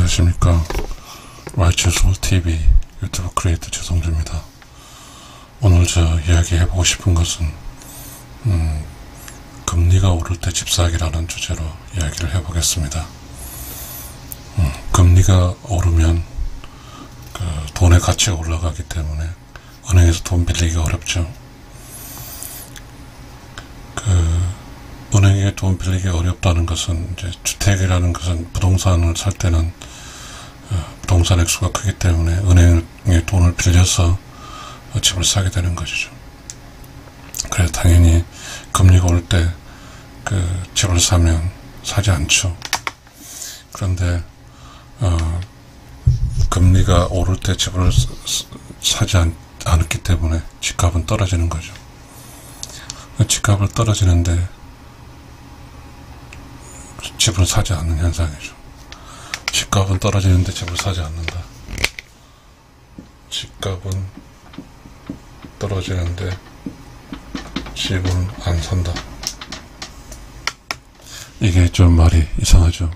안녕하십니까. YCSTV 유튜브 크리에이터 최성주입니다. 오늘 저 이야기해보고 싶은 것은 금리가 오를 때 집 사기라는 주제로 이야기를 해보겠습니다. 금리가 오르면 그 돈의 가치가 올라가기 때문에 은행에서 돈 빌리기가 어렵죠. 은행에 돈 빌리기 어렵다는 것은 이제 주택이라는 것은 부동산을 살 때는 부동산 액수가 크기 때문에 은행에 돈을 빌려서 집을 사게 되는 것이죠. 그래서 당연히 금리가 올 때 집을 사면 사지 않죠. 그런데 금리가 오를 때 집을 사지 않았기 때문에 집값은 떨어지는 거죠. 집값을 떨어지는데 집을 사지 않는 현상이죠. 집값은 떨어지는데 집을 사지 않는다. 집값은 떨어지는데 집은 안 산다. 이게 좀 말이 이상하죠.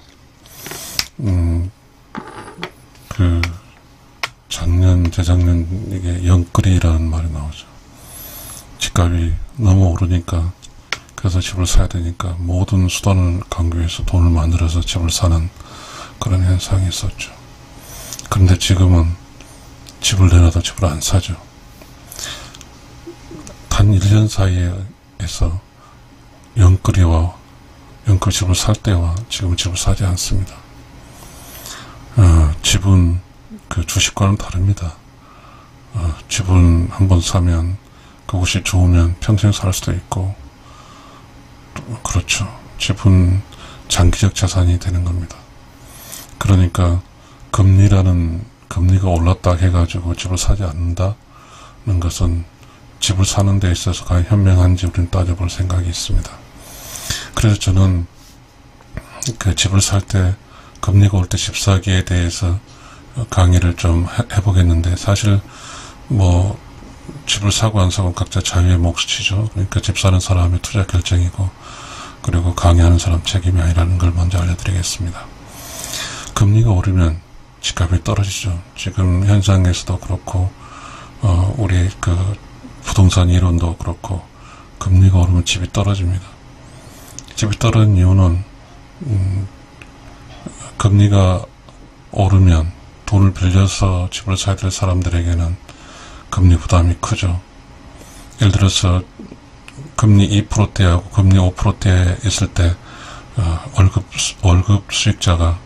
작년, 재작년 이게 영끌이라는 말이 나오죠. 집값이 너무 오르니까 그래서 집을 사야 되니까 모든 수단을 강구해서 돈을 만들어서 집을 사는 그런 현상이 있었죠. 그런데 지금은 집을 내놔도 집을 안 사죠. 단 1년 사이에서 영끌이 집을 살 때와 지금 집을 사지 않습니다. 집은 주식과는 다릅니다. 집은 한번 사면 그곳이 좋으면 평생 살 수도 있고, 그렇죠. 집은 장기적 자산이 되는 겁니다. 그러니까 금리가 올랐다 해가지고 집을 사지 않는다는 것은 집을 사는 데 있어서 과연 현명한지 우리는 따져볼 생각이 있습니다. 그래서 저는 집을 살 때 금리가 올 때 집 사기에 대해서 강의를 좀 해보겠는데, 사실 집을 사고 안 사고 각자 자유의 몫이죠. 그러니까 집 사는 사람의 투자 결정이고, 그리고 강의하는 사람 책임이 아니라는 걸 먼저 알려드리겠습니다. 금리가 오르면 집값이 떨어지죠. 지금 현상에서도 그렇고, 우리 부동산 이론도 그렇고, 금리가 오르면 집이 떨어집니다. 집이 떨어진 이유는, 금리가 오르면 돈을 빌려서 집을 사야 될 사람들에게는 금리 부담이 크죠. 예를 들어서 금리 2%대하고 금리 5%대에 있을 때 월급 수익자가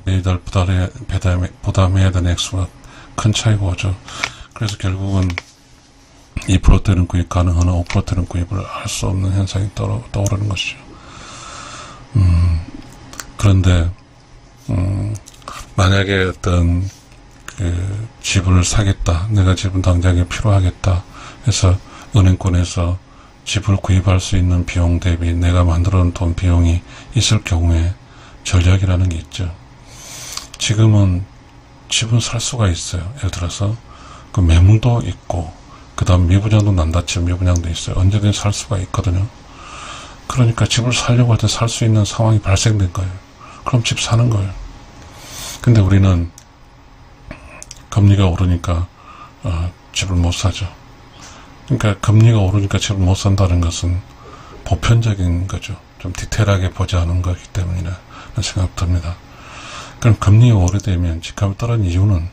매달 부담해야 되는 액수가 큰 차이가 오죠. 그래서 결국은 2%대는 구입 가능하나 5%대는 구입을 할 수 없는 현상이 떠오르는 것이죠. 그런데 만약에 어떤 집을 사겠다, 내가 집은 당장에 필요하겠다 해서 은행권에서 집을 구입할 수 있는 비용 대비 내가 만들어 놓은 돈 비용이 있을 경우에 전략이라는 게 있죠. 지금은 집은 살 수가 있어요. 예를 들어서 매물도 있고, 그 다음 미분양도 난다치면 미분양도 있어요. 언제든지 살 수가 있거든요. 그러니까 집을 사려고 할 때 살 수 있는 상황이 발생된 거예요. 그럼 집 사는 거예요. 근데 우리는 금리가 오르니까 집을 못 사죠. 그러니까 금리가 오르니까 집을 못 산다는 것은 보편적인 거죠. 좀 디테일하게 보지 않은 거기 때문이라는 생각 듭니다. 그럼 금리가 오르되면 집값이 떨어진 이유는,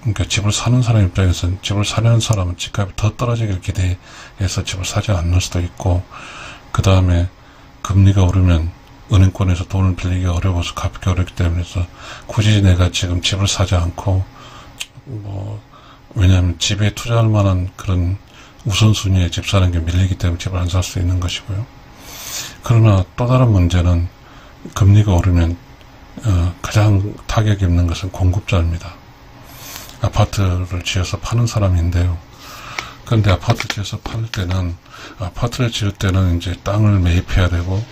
그러니까 집을 사는 사람 입장에서는 집을 사려는 사람은 집값이 더 떨어지길 기대해서 집을 사지 않을 수도 있고, 그 다음에 금리가 오르면 은행권에서 돈을 빌리기가 어려워서 갚기 어렵기 때문에 굳이 내가 지금 집을 사지 않고, 왜냐하면 집에 투자할 만한 그런 우선순위에 집 사는 게 밀리기 때문에 집을 안 살 수 있는 것이고요. 그러나 또 다른 문제는 금리가 오르면 가장 타격이 있는 것은 공급자입니다. 아파트를 지어서 파는 사람인데요. 그런데 아파트 지어서 아파트를 지을 때는 이제 땅을 매입해야 되고,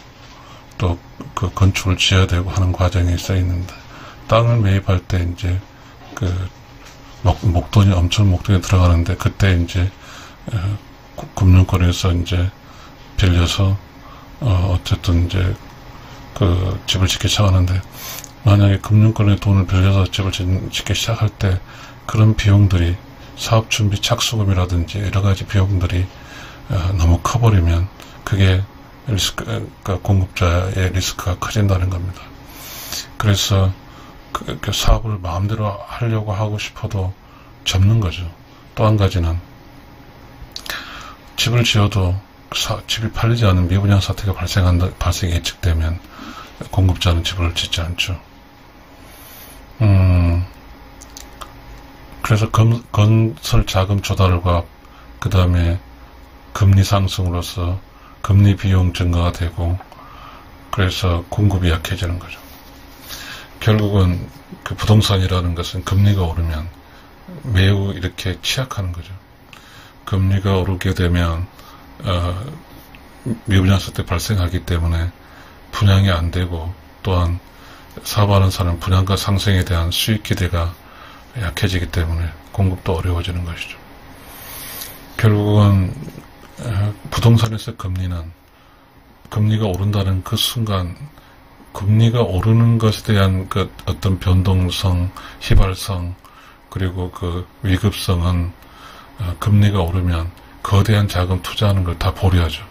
또 건축을 지어야 되고 하는 과정이 있어 있는데, 땅을 매입할 때 이제 목돈이 들어가는데, 그때 이제 금융권에서 이제 빌려서 어쨌든 이제 그 집을 짓기 시작하는데, 만약에 금융권에 돈을 빌려서 집을 짓기 시작할 때 그런 비용들이 사업 준비 착수금이라든지 여러 가지 비용들이 너무 커버리면 그게 리스크가 공급자의 리스크가 커진다는 겁니다. 그래서 그 사업을 마음대로 하려고 하고 싶어도 접는 거죠. 또 한 가지는 집을 지어도 집이 팔리지 않은 미분양 사태가 발생이 예측되면 공급자는 집을 짓지 않죠. 그래서 건설 자금 조달과 그 다음에 금리 상승으로서 금리 비용 증가가 되고 그래서 공급이 약해지는 거죠. 결국은 그 부동산이라는 것은 금리가 오르면 매우 이렇게 취약하는 거죠. 금리가 오르게 되면 미분양 사태 발생하기 때문에 분양이 안 되고 또한 사업하는 사람은 분양가 상승에 대한 수익 기대가 약해지기 때문에 공급도 어려워지는 것이죠. 결국은 부동산에서 금리가 오른다는 그 순간 금리가 오르는 것에 대한 그 어떤 변동성, 휘발성 그리고 그 위급성은 금리가 오르면 거대한 자금 투자하는 걸 다 보류하죠.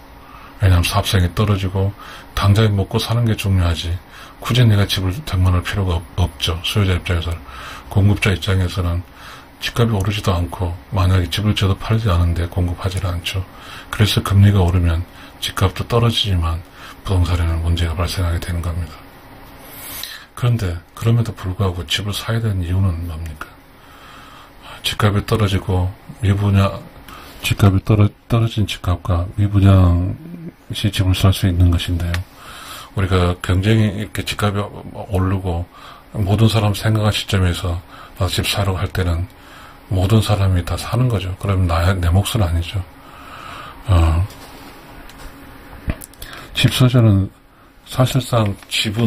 왜냐하면 사업성이 떨어지고 당장에 먹고 사는 게 중요하지 굳이 내가 집을 장만할 필요가 없죠. 수요자 입장에서는. 공급자 입장에서는 집값이 오르지도 않고 만약에 집을 지어도 팔지 않은데 공급하지를 않죠. 그래서 금리가 오르면 집값도 떨어지지만 부동산에는 문제가 발생하게 되는 겁니다. 그런데 그럼에도 불구하고 집을 사야 되는 이유는 뭡니까? 집값이 떨어지고 집값이 떨어진 집값과 미분양시 집을 살 수 있는 것인데요. 우리가 경쟁이 이렇게 집값이 오르고 모든 사람 생각한 시점에서 나도 집 사려고 할 때는 모든 사람이 다 사는 거죠. 그러면 내 몫은 아니죠. 집 소재는 사실상 집은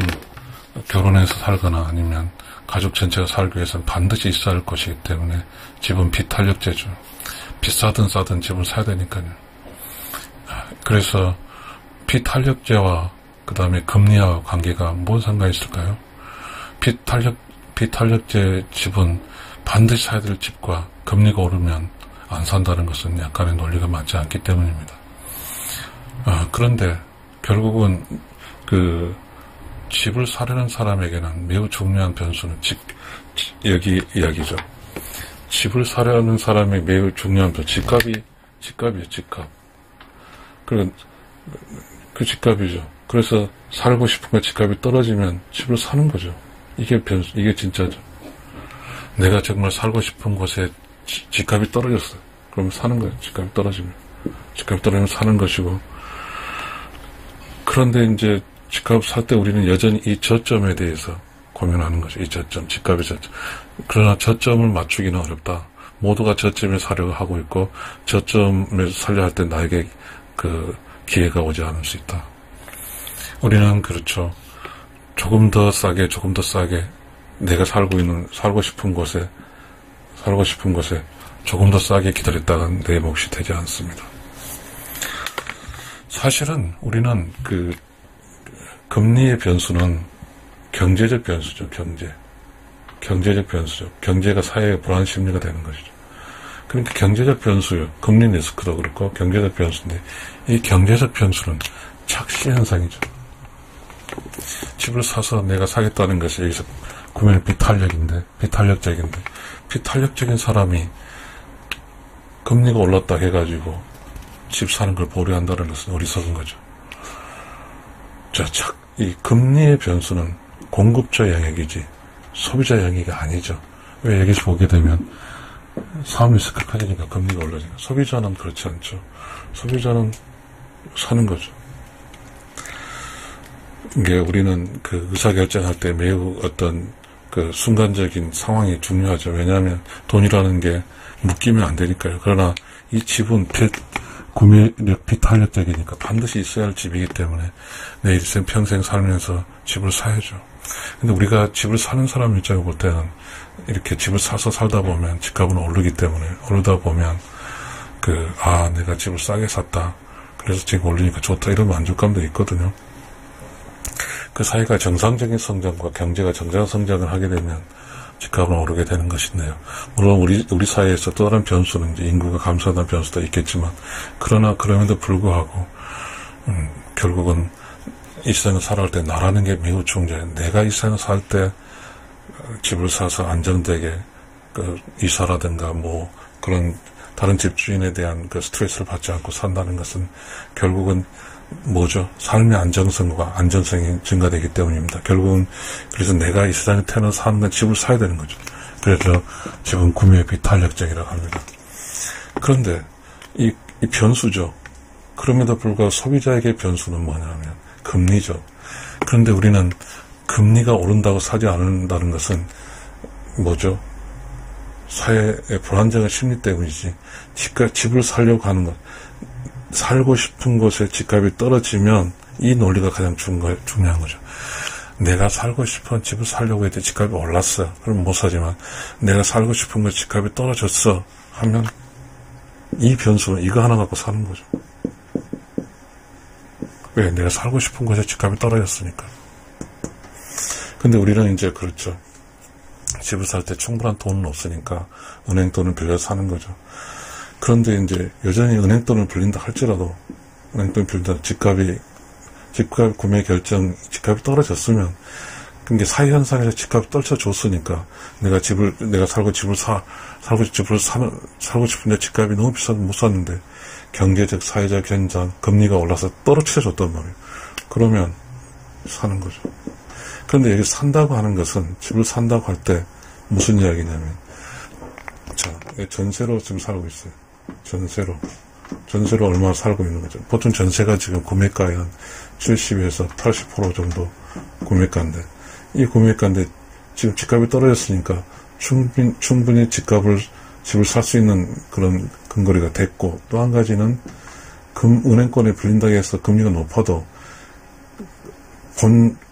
결혼해서 살거나 아니면 가족 전체가 살기 위해서는 반드시 있어야 할 것이기 때문에 집은 비탄력재죠. 비싸든 싸든 집을 사야 되니까요. 그래서 비탄력재와 그 다음에 금리와 관계가 뭔 상관이 있을까요? 비탄력재 집은 반드시 사야 될 집과 금리가 오르면 안 산다는 것은 약간의 논리가 맞지 않기 때문입니다. 그런데 결국은 그 집을 사려는 사람에게는 매우 중요한 변수는 여기 이야기죠. 집을 사려는 사람의 매우 중요한 변수, 집값이에요, 집값. 그 집값이죠. 그래서 살고 싶은 거 집값이 떨어지면 집을 사는 거죠. 이게 진짜죠. 내가 정말 살고 싶은 곳에 집값이 떨어졌어요. 그럼 사는 거예요. 집값이 떨어지면 사는 것이고. 그런데 이제 집값 살 때 우리는 여전히 이 저점에 대해서 고민하는 거죠. 이 저점, 집값의 저점. 그러나 저점을 맞추기는 어렵다. 모두가 저점에 사려고 하고 있고 저점에서 살려 할 때 나에게 그 기회가 오지 않을 수 있다. 우리는 그렇죠. 조금 더 싸게 내가 살고 싶은 곳에 조금 더 싸게 기다렸다간 내 몫이 되지 않습니다. 사실은 우리는 그 금리의 변수는 경제적 변수죠. 경제적 변수죠. 경제가 사회의 불안 심리가 되는 것이죠. 그러니까 경제적 변수요. 금리 리스크도 그렇고 경제적 변수인데 이 경제적 변수는 착시 현상이죠. 집을 사서 내가 사겠다는 것이 여기서 구매는 비탄력적인 사람이 금리가 올랐다 해가지고 집 사는 걸 보류한다는 것은 어리석은 거죠. 이 금리의 변수는 공급자 영역이지 소비자 영역이 아니죠. 왜 여기서 보게 되면 사업 리스크가 커지니까 금리가 올라지니까. 소비자는 그렇지 않죠. 소비자는 사는 거죠. 이게 우리는 그 의사결정할 때 매우 어떤 그 순간적인 상황이 중요하죠. 왜냐하면 돈이라는 게 묶이면 안 되니까요. 그러나 이 집은 구매력 비탄력적이니까 반드시 있어야 할 집이기 때문에 내 일생 평생 살면서 집을 사야죠. 근데 우리가 집을 사는 사람 입장에 볼 때는 이렇게 집을 사서 살다 보면 집값은 오르기 때문에 오르다 보면 내가 집을 싸게 샀다. 그래서 지금 올리니까 좋다. 이런 만족감도 있거든요. 그 사회가 정상적인 성장과 경제가 정상 성장을 하게 되면 집값은 오르게 되는 것인데요. 물론 우리 사회에서 또 다른 변수는 이제 인구가 감소하는 변수도 있겠지만, 그러나 그럼에도 불구하고 결국은 이 세상을 살아갈 때 나라는 게 매우 중요해요. 내가 이 세상을 살 때 집을 사서 안정되게 이사라든가 뭐 그런 다른 집주인에 대한 그 스트레스를 받지 않고 산다는 것은 결국은 뭐죠? 삶의 안정성과 안전성이 증가되기 때문입니다. 결국은 그래서 내가 이 세상에 태어나서 사는 건 집을 사야 되는 거죠. 그래서 집은 구매의 비탄력적이라고 합니다. 그런데 이 변수죠. 그럼에도 불구하고 소비자에게 변수는 뭐냐면 금리죠. 그런데 우리는 금리가 오른다고 사지 않는다는 것은 뭐죠? 사회의 불안정한 심리 때문이지. 집을 살려고 하는 것, 살고 싶은 곳에 집값이 떨어지면 이 논리가 가장 중요한 거죠. 내가 살고 싶은 집을 살려고 했더니 집값이 올랐어. 그럼 못 사지만 내가 살고 싶은 곳에 집값이 떨어졌어 하면 이 변수는 이거 하나 갖고 사는 거죠. 왜? 내가 살고 싶은 곳에 집값이 떨어졌으니까. 근데 우리는 이제 그렇죠. 집을 살 때 충분한 돈은 없으니까 은행 돈을 빌려서 사는 거죠. 그런데 이제 여전히 은행 돈을 빌린다 할지라도 은행 돈을 빌린다 집값 구매 결정 집값이 떨어졌으면 그게 사회 현상에서 집값이 떨쳐졌으니까 내가 살고 싶은데 집값이 너무 비싸서 못 샀는데 경제적 사회적 현상 금리가 올라서 떨어뜨려줬단 말이에요. 그러면 사는 거죠. 그런데 여기 산다고 하는 것은 집을 산다고 할 때 무슨 이야기냐면 전세로 지금 살고 있어요. 전세로 얼마 살고 있는 거죠. 보통 전세가 지금 구매가의 한 70에서 80% 정도 구매가인데 이 구매가인데 지금 집값이 떨어졌으니까 충분히 집을 살 수 있는 그런 근거리가 됐고 또 한 가지는 은행권에 빌린다고 해서 금리가 높아도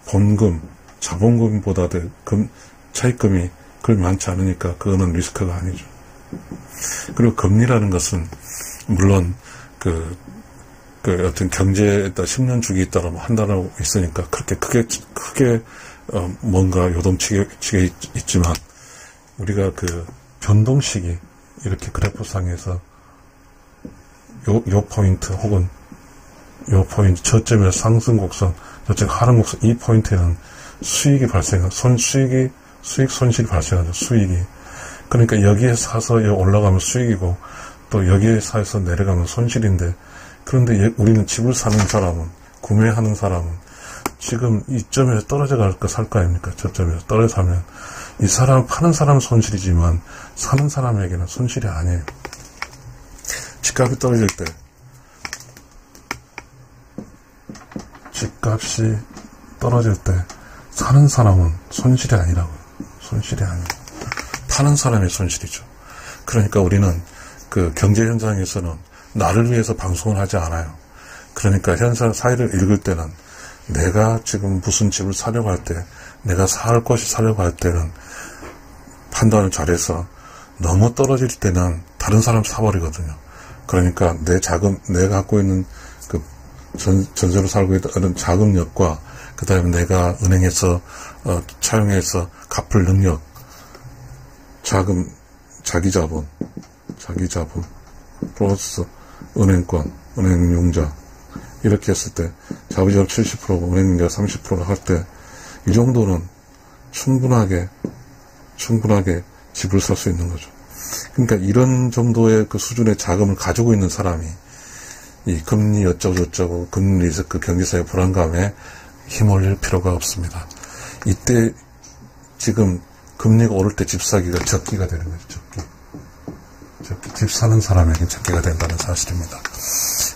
본금 자본금보다 차입금이 그리 많지 않으니까 그거는 리스크가 아니죠. 그리고 금리라는 것은 물론 어떤 경제에 따라 10년 주기에 따라 한다고 있으니까 그렇게 크게 뭔가 요동치게 있지만 우리가 변동식이 이렇게 그래프상에서 요 포인트 혹은 요 포인트 저점에서 상승 곡선 저쪽 하락 곡선 이 포인트에는 수익이 발생하죠. 수익 손실이 발생하죠. 수익이. 그러니까 여기에 사서 올라가면 수익이고 또 여기에 사서 내려가면 손실인데 그런데 우리는 집을 사는 사람은 구매하는 사람은 지금 이 점에서 떨어져 갈 거 살 거 아닙니까? 저점에서 떨어져 사면 이 사람 파는 사람은 손실이지만 사는 사람에게는 손실이 아니에요. 집값이 떨어질 때 집값이 떨어질 때 사는 사람은 손실이 아니라고요. 손실이 아니에요. 파는 사람의 손실이죠. 그러니까 우리는 경제 현상에서는 나를 위해서 방송을 하지 않아요. 그러니까 현상 사회를 읽을 때는 내가 지금 무슨 집을 사려고 할 때, 내가 살 곳이 사려고 할 때는 판단을 잘해서 너무 떨어질 때는 다른 사람 사버리거든요. 그러니까 내가 갖고 있는 전세로 살고 있는 자금력과 그 다음에 내가 은행에서 차용해서 갚을 능력, 자기 자본 플러스 은행권, 은행융자 이렇게 했을 때 자본자금 70%고 은행융자 30%를 할 때 이 정도는 충분하게 집을 살 수 있는 거죠. 그러니까 이런 정도의 수준의 자금을 가지고 있는 사람이 이 금리 어쩌고 금리 리스크 경제사회 불안감에 힘올릴 필요가 없습니다. 이때 지금 금리가 오를 때 집 사기가 적기가 되는 거죠. 집 사는 사람에게 적기가 된다는 사실입니다.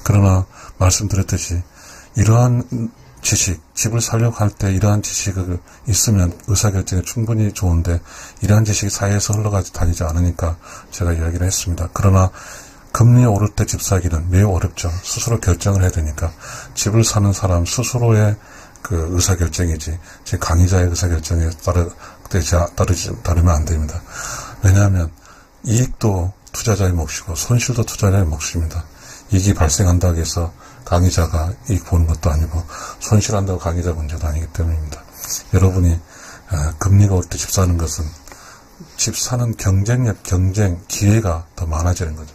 그러나 말씀드렸듯이 이러한 집을 사려고 할 때 이러한 지식이 있으면 의사결정에 충분히 좋은데 이러한 지식이 사회에서 흘러다니지 않으니까 제가 이야기를 했습니다. 그러나 금리 오를 때 집 사기는 매우 어렵죠. 스스로 결정을 해야 되니까 집을 사는 사람 스스로의 의사결정이지 제 강의자의 의사결정에 따르면 안 됩니다. 왜냐하면 이익도 투자자의 몫이고 손실도 투자자의 몫입니다. 이익이 발생한다고 해서 강의자가 이익 보는 것도 아니고 손실한다고 강의자 문제도 아니기 때문입니다. 여러분이 금리가 올 때 집 사는 것은 집 사는 경쟁력, 기회가 더 많아지는 거죠.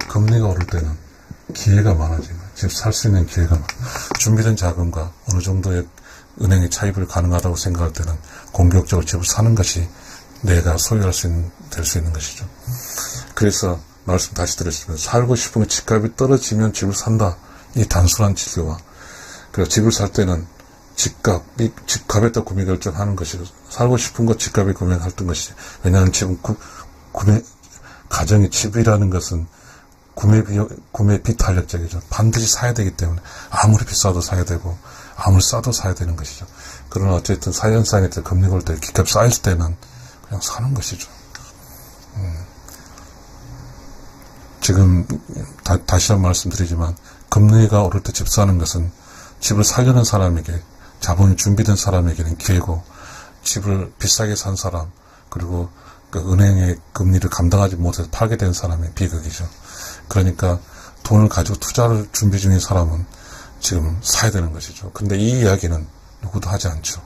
금리가 오를 때는 기회가 많아지는 거예요. 집 살 수 있는 기회가 준비된 자금과 어느 정도의 은행의 차입을 가능하다고 생각할 때는 공격적으로 집을 사는 것이 내가 소유할 수 있는, 될 수 있는 것이죠. 그래서 말씀 다시 드렸습니다. 살고 싶으면 집값이 떨어지면 집을 산다. 이 단순한 진리와 그리고 집을 살 때는 집값에 따라 구매 결정하는 것이고 살고 싶은 것 집값에 구매할 것이지. 왜냐하면 지금 가정의 집이라는 것은 구매 비탄력적이죠. 반드시 사야 되기 때문에 아무리 비싸도 사야 되고 아무리 싸도 사야 되는 것이죠. 그러나 어쨌든 4년 사이에 금리가 올 때 집값 쌓일 때는 그냥 사는 것이죠. 지금 다시 한번 말씀드리지만 금리가 오를 때 집 사는 것은 집을 살려는 사람에게 자본이 준비된 사람에게는 기회고 집을 비싸게 산 사람 그리고 그 은행의 금리를 감당하지 못해서 팔게 된 사람의 비극이죠. 그러니까 돈을 가지고 투자를 준비 중인 사람은 지금 사야 되는 것이죠. 근데 이 이야기는 누구도 하지 않죠.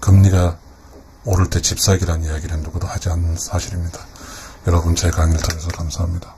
금리가 오를 때 집 사기라는 이야기는 누구도 하지 않는 사실입니다. 여러분 제 강의를 들어서 감사합니다.